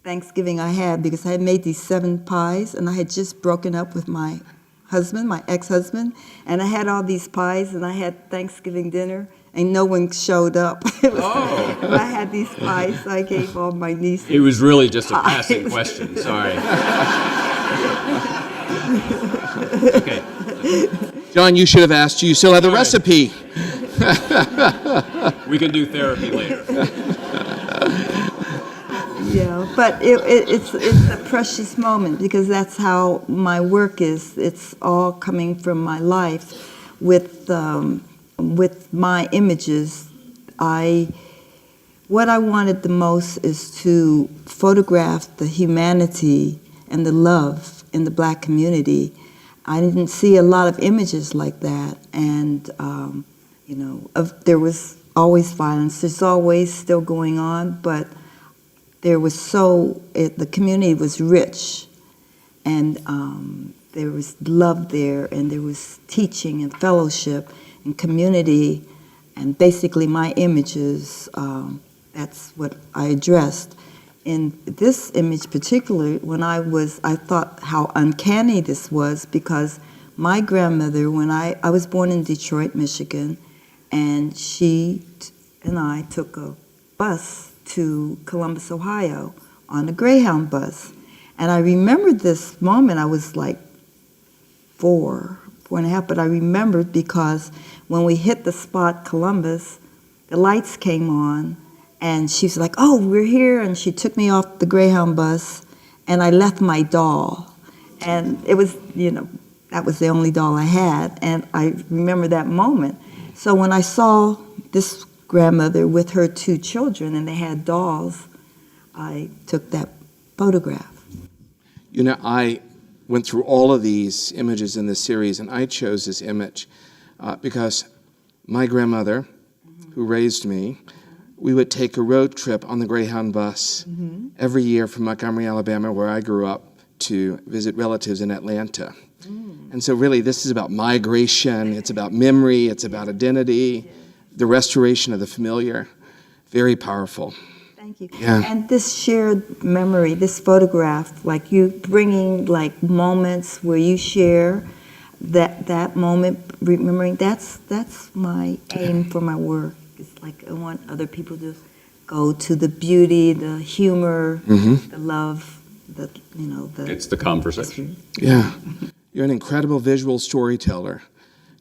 Thanksgiving I had, because I had made these 7 pies and I had just broken up with my husband, my ex-husband, and I had all these pies and I had Thanksgiving dinner and no one showed up. I had these pies, so I gave all my nieces. It was really just a passing question, sorry. Okay. John, you should have asked. You still have the recipe. We can do therapy later. Yeah, but it's a precious moment, because that's how my work is. It's all coming from my life with with my images, what I wanted the most is to photograph the humanity and the love in the Black community. I didn't see a lot of images like that, and there was always violence. There's always still going on, but there was the community was rich, and there was love there, and there was teaching and fellowship and community, and basically my images. That's what I addressed. In this image particularly, when I thought how uncanny this was, because my grandmother, when I was born in Detroit, Michigan, and she and I took a bus to Columbus, Ohio, on a Greyhound bus. And I remembered this moment. I was like 4 and a half, but I remembered because when we hit the spot, Columbus, the lights came on, and she was like, "Oh, we're here," and she took me off the Greyhound bus, and I left my doll. And it was, that was the only doll I had, and I remember that moment. So when I saw this grandmother with her 2 children, and they had dolls, I took that photograph. I went through all of these images in this series, and I chose this image because my grandmother, who raised me, we would take a road trip on the Greyhound bus every year from Montgomery, Alabama, where I grew up, to visit relatives in Atlanta. And so really this is about migration, it's about memory, it's about identity, the restoration of the familiar. Very powerful. Thank you. Yeah. And this shared memory, this photograph, like you bringing like moments where you share that moment, remembering, that's my aim for my work. It's like I want other people to go to the beauty, the humor, the love, It's the conversation. Yeah. You're an incredible visual storyteller.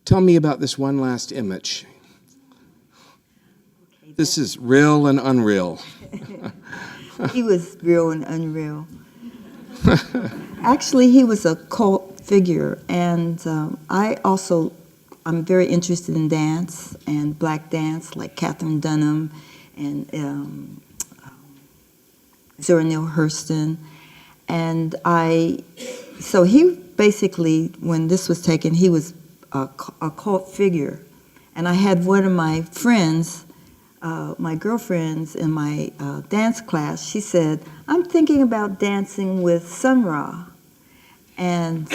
Tell me about this one last image. This is real and unreal. He was real and unreal. Actually, he was a cult figure, and I'm very interested in dance and Black dance, like Katherine Dunham and Zora Neale Hurston. And so he basically, when this was taken, he was a cult figure. And I had one of my friends, my girlfriends in my dance class, she said, "I'm thinking about dancing with Sun Ra." And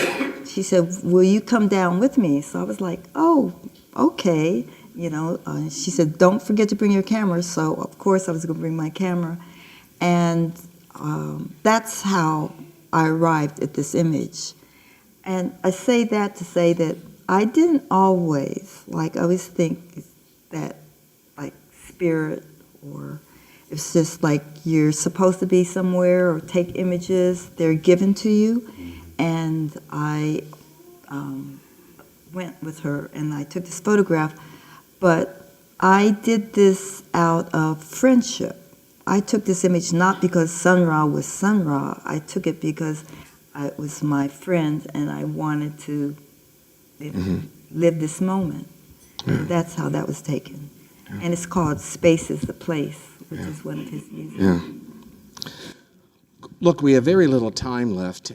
she said, "Will you come down with me?" So I was like, "Oh, okay." She said, "Don't forget to bring your camera." So of course I was going to bring my camera. And that's how I arrived at this image. And I say that to say that I didn't always think that spirit, or it's just like you're supposed to be somewhere or take images, they're given to you. And I went with her and I took this photograph, but I did this out of friendship. I took this image not because Sun Ra was Sun Ra, I took it because it was my friend and I wanted to live this moment. Yeah. That's how that was taken. Yeah. And it's called Space is the Place, which is one of his music. Yeah. Look, we have very little time left.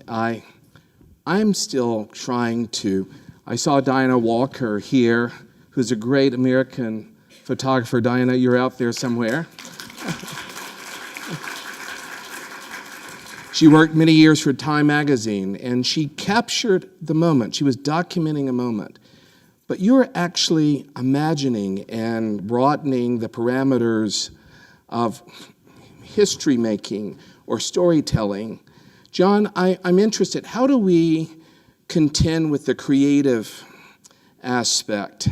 I'm still trying to, I saw Diana Walker here, who's a great American photographer. Diana, you're out there somewhere. She worked many years for Time magazine, and she captured the moment. She was documenting a moment. But you're actually imagining and broadening the parameters of history making or storytelling. John, I'm interested, how do we contend with the creative aspect?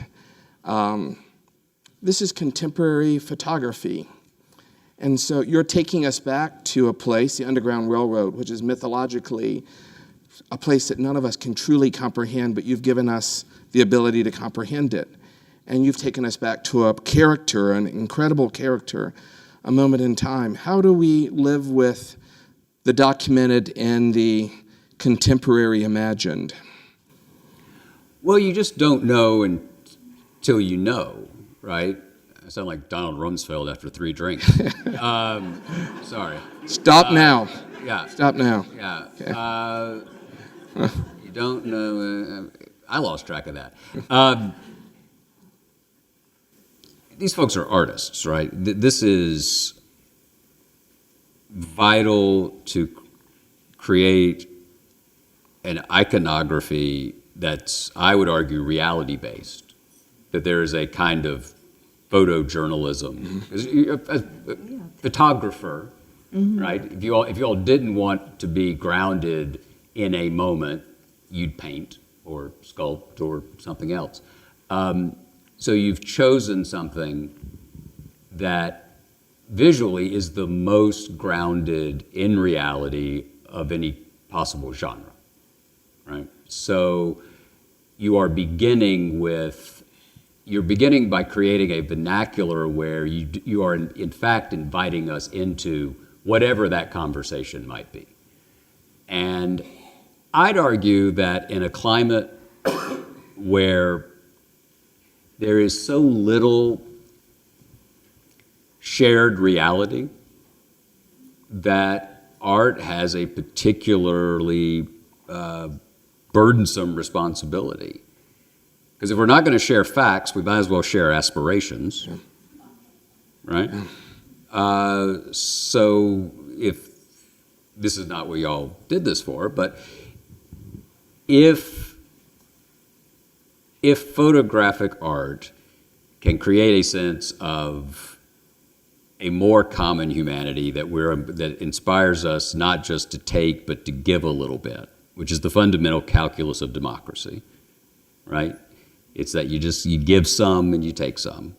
This is contemporary photography. And so you're taking us back to a place, the Underground Railroad, which is mythologically a place that none of us can truly comprehend, but you've given us the ability to comprehend it. And you've taken us back to a character, an incredible character, a moment in time. How do we live with the documented and the contemporary imagined? Well, you just don't know till you know, right? I sound like Donald Rumsfeld after 3 drinks. Sorry. Stop now. Yeah. Stop now. Yeah. Okay. You don't know. I lost track of that. These folks are artists, right? This is vital to create an iconography that's, I would argue, reality-based. That there is a kind of photojournalism. A photographer, right? If you all didn't want to be grounded in a moment, you'd paint or sculpt or something else. So you've chosen something that visually is the most grounded in reality of any possible genre, right? So you're beginning by creating a vernacular where you are in fact inviting us into whatever that conversation might be. And I'd argue that in a climate where there is so little shared reality, that art has a particularly burdensome responsibility. Because if we're not going to share facts, we might as well share aspirations, right? So if this is not what y'all did this for, but if photographic art can create a sense of a more common humanity that inspires us not just to take but to give a little bit, which is the fundamental calculus of democracy, right? It's that you give some and you take some.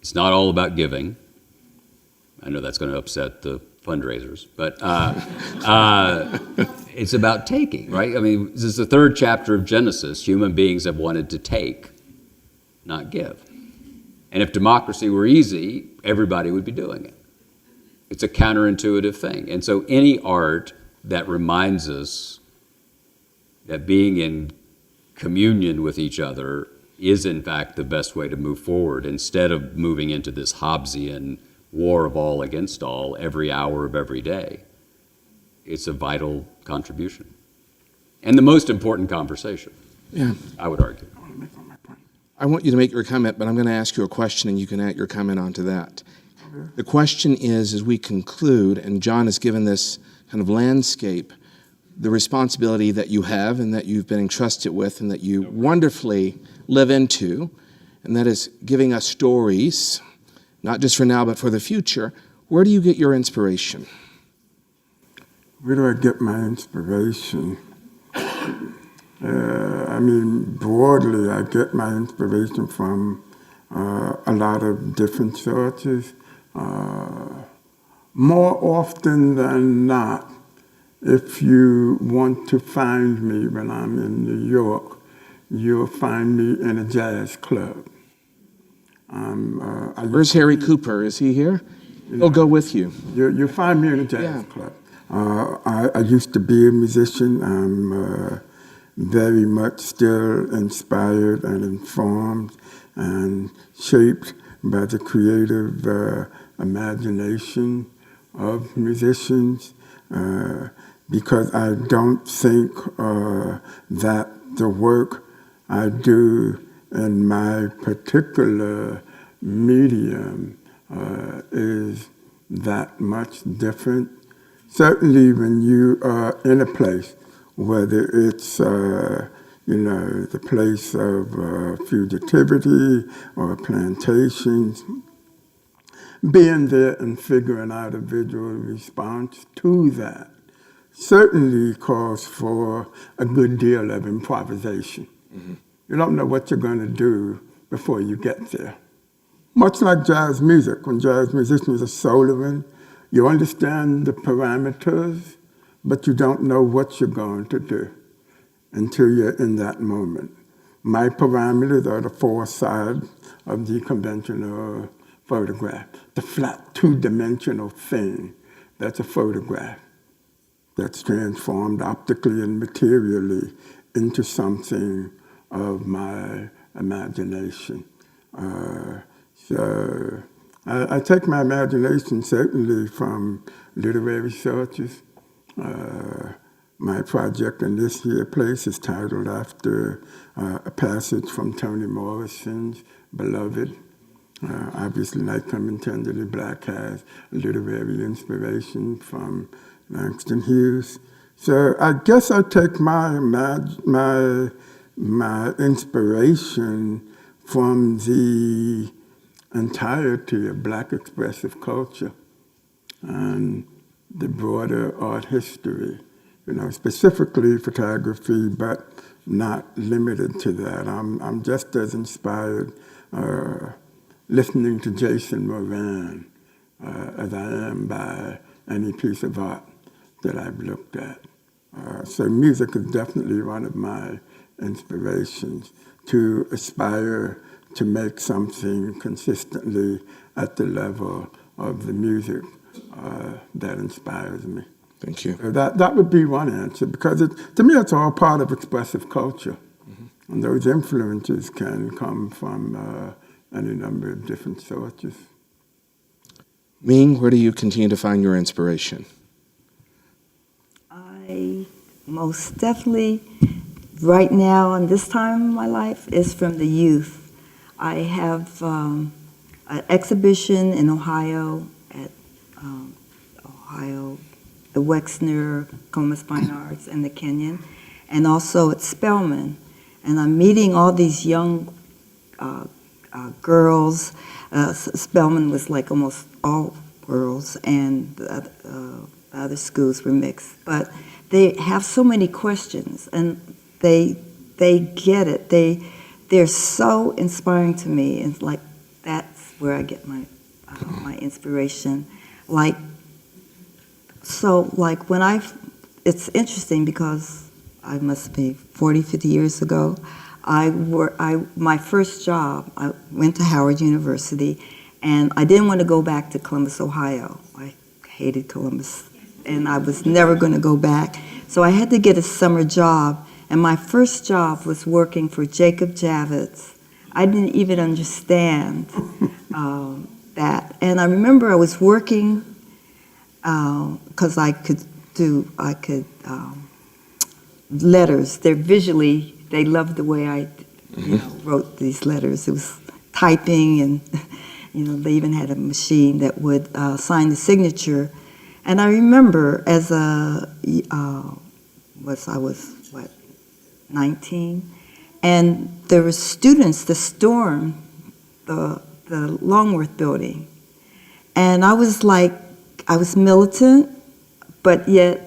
It's not all about giving. I know that's going to upset the fundraisers, but it's about taking, right? I mean, this is the 3rd chapter of Genesis. Human beings have wanted to take, not give. And if democracy were easy, everybody would be doing it. It's a counterintuitive thing. And so any art that reminds us that being in communion with each other is in fact the best way to move forward, instead of moving into this Hobbesian war of all against all every hour of every day. It's a vital contribution. And the most important conversation, Yeah. I would argue. I want you to make your comment, but I'm going to ask you a question, and you can add your comment onto that. The question is, as we conclude, and John has given this kind of landscape, the responsibility that you have and that you've been entrusted with and that you wonderfully live into, and that is giving us stories, not just for now, but for the future. Where do you get your inspiration? Where do I get my inspiration? Broadly, I get my inspiration from a lot of different sources. More often than not, if you want to find me when I'm in New York, you'll find me in a jazz club. Where's Harry Cooper? Is he here? He'll go with you. You'll find me in a jazz club. I used to be a musician. I'm very much still inspired and informed and shaped by the creative imagination of musicians, because I don't think that the work I do in my particular medium is that much different. Certainly when you are in a place, whether it's the place of fugitivity or plantations, being there and figuring out a visual response to that certainly calls for a good deal of improvisation. Mm-hmm. You don't know what you're going to do before you get there. Much like jazz music, when jazz musicians are soloing, you understand the parameters, but you don't know what you're going to do until you're in that moment. My parameters are the 4 sides of the conventional photograph, the flat 2-dimensional thing that's a photograph that's transformed optically and materially into something of my imagination. So I take my imagination certainly from literary sources. My project in this here place is titled after a passage from Toni Morrison's Beloved. Obviously, Night Coming Tenderly Black has literary inspiration from Langston Hughes. So I guess I take my inspiration from the entirety of Black expressive culture and the broader art history, specifically photography, but not limited to that. I'm just as inspired listening to Jason Moran as I am by any piece of art that I've looked at. So music is definitely one of my inspirations to aspire to make something consistently at the level of the music that inspires me. Thank you. So that would be one answer, because to me it's all part of expressive culture. Mm-hmm. And those influences can come from any number of different sources. Ming, where do you continue to find your inspiration? I most definitely, right now in this time in my life, is from the youth. I have an exhibition in Ohio at the Wexner Comus Fine Arts and the Kenyon, and also at Spelman. And I'm meeting all these young girls. Spelman was like almost all girls, and the other schools were mixed. But they have so many questions, and they get it. They're so inspiring to me, and like that's where I get my inspiration. Like when it's interesting because I must be 40, 50 years ago. My first job, I went to Howard University, and I didn't want to go back to Columbus, Ohio. I hated Columbus, and I was never going to go back. So I had to get a summer job, and my first job was working for Jacob Javits. I didn't even understand that. And I remember I was working because I could letters. They loved the way I wrote these letters. It was typing, and they even had a machine that would sign the signature. And I remember as I was 19, and there were students that stormed the Longworth building, and I was militant, but yet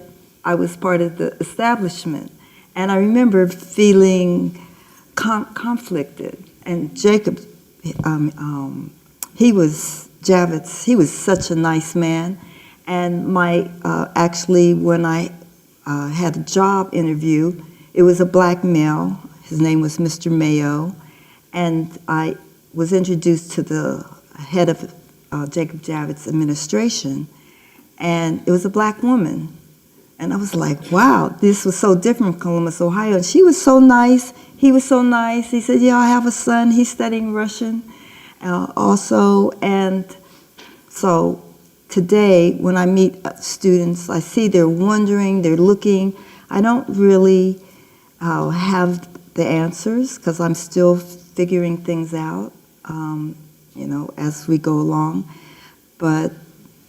I was part of the establishment. And I remember feeling conflicted. And Jacob, Javits, he was such a nice man. And actually, when I had a job interview, it was a black male. His name was Mr. Mayo. And I was introduced to the head of Jacob Javits' administration. And it was a black woman. And I was like, wow, this was so different from Columbus, Ohio. And she was so nice. He was so nice. He said, yeah, I have a son. He's studying Russian also. And so today, when I meet students, I see they're wondering, they're looking. I don't really have the answers because I'm still figuring things out, as we go along. But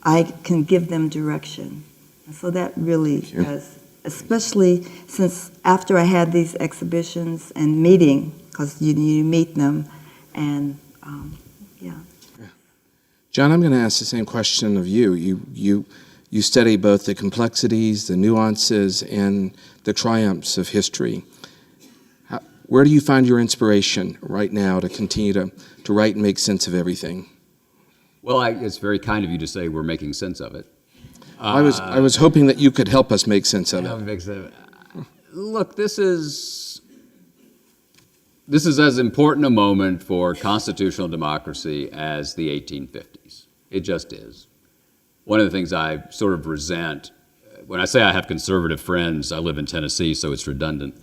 I can give them direction. And so that really does, especially since after I had these exhibitions and meeting, because you meet them, and yeah. John, I'm going to ask the same question of you. You study both the complexities, the nuances, and the triumphs of history. Where do you find your inspiration right now to continue to write and make sense of everything? Well, it's very kind of you to say we're making sense of it. I was hoping that you could help us make sense of it. Look, this is as important a moment for constitutional democracy as the 1850s. It just is. One of the things I sort of resent, when I say I have conservative friends, I live in Tennessee, so it's redundant.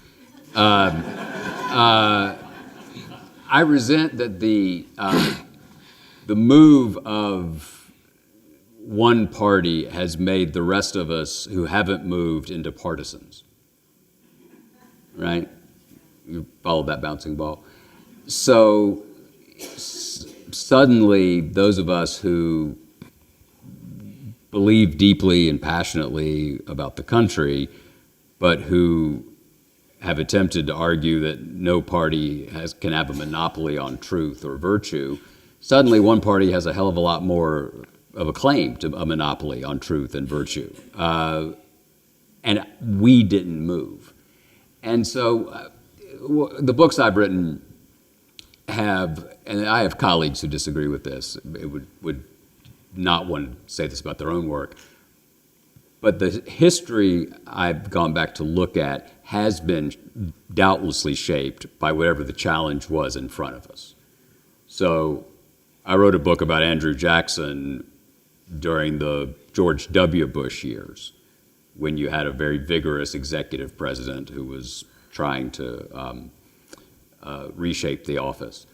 I I resent that the move of one party has made the rest of us who haven't moved into partisans. Right? You followed that bouncing ball. So suddenly, those of us who believe deeply and passionately about the country, but who have attempted to argue that no party can have a monopoly on truth or virtue, suddenly one party has a hell of a lot more of a claim to a monopoly on truth and virtue. And we didn't move. And so the books I've written have, and I have colleagues who disagree with this, would not want to say this about their own work, but the history I've gone back to look at has been doubtlessly shaped by whatever the challenge was in front of us. So I wrote a book about Andrew Jackson during the George W. Bush years, when you had a very vigorous executive president who was trying to reshape the office.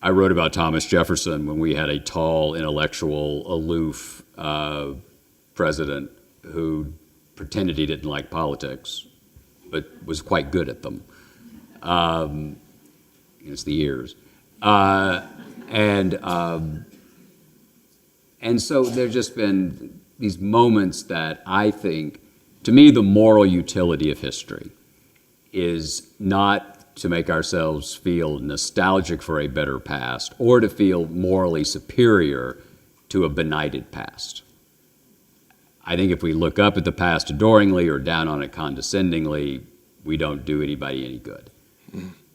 I wrote about Thomas Jefferson when we had a tall, intellectual, aloof president who pretended he didn't like politics, but was quite good at them. It's the years. And so there's just been these moments that I think, to me, the moral utility of history is not to make ourselves feel nostalgic for a better past or to feel morally superior to a benighted past. I think if we look up at the past adoringly or down on it condescendingly, we don't do anybody any good.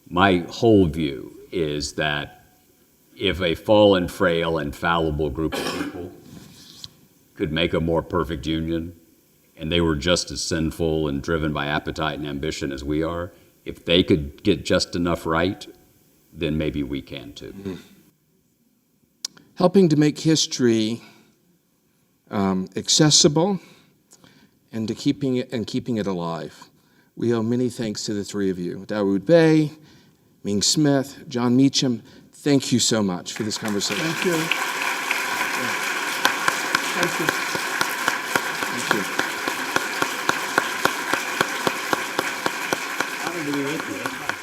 My whole view is that if a fallen, frail, and fallible group of people could make a more perfect union, and they were just as sinful and driven by appetite and ambition as we are, if they could get just enough right, then maybe we can too. Helping to make history accessible and to keeping it alive. We owe many thanks to the three of you. Dawood Bey, Ming Smith, John Meacham, thank you so much for this conversation. Thank you. Thank you. Thank you.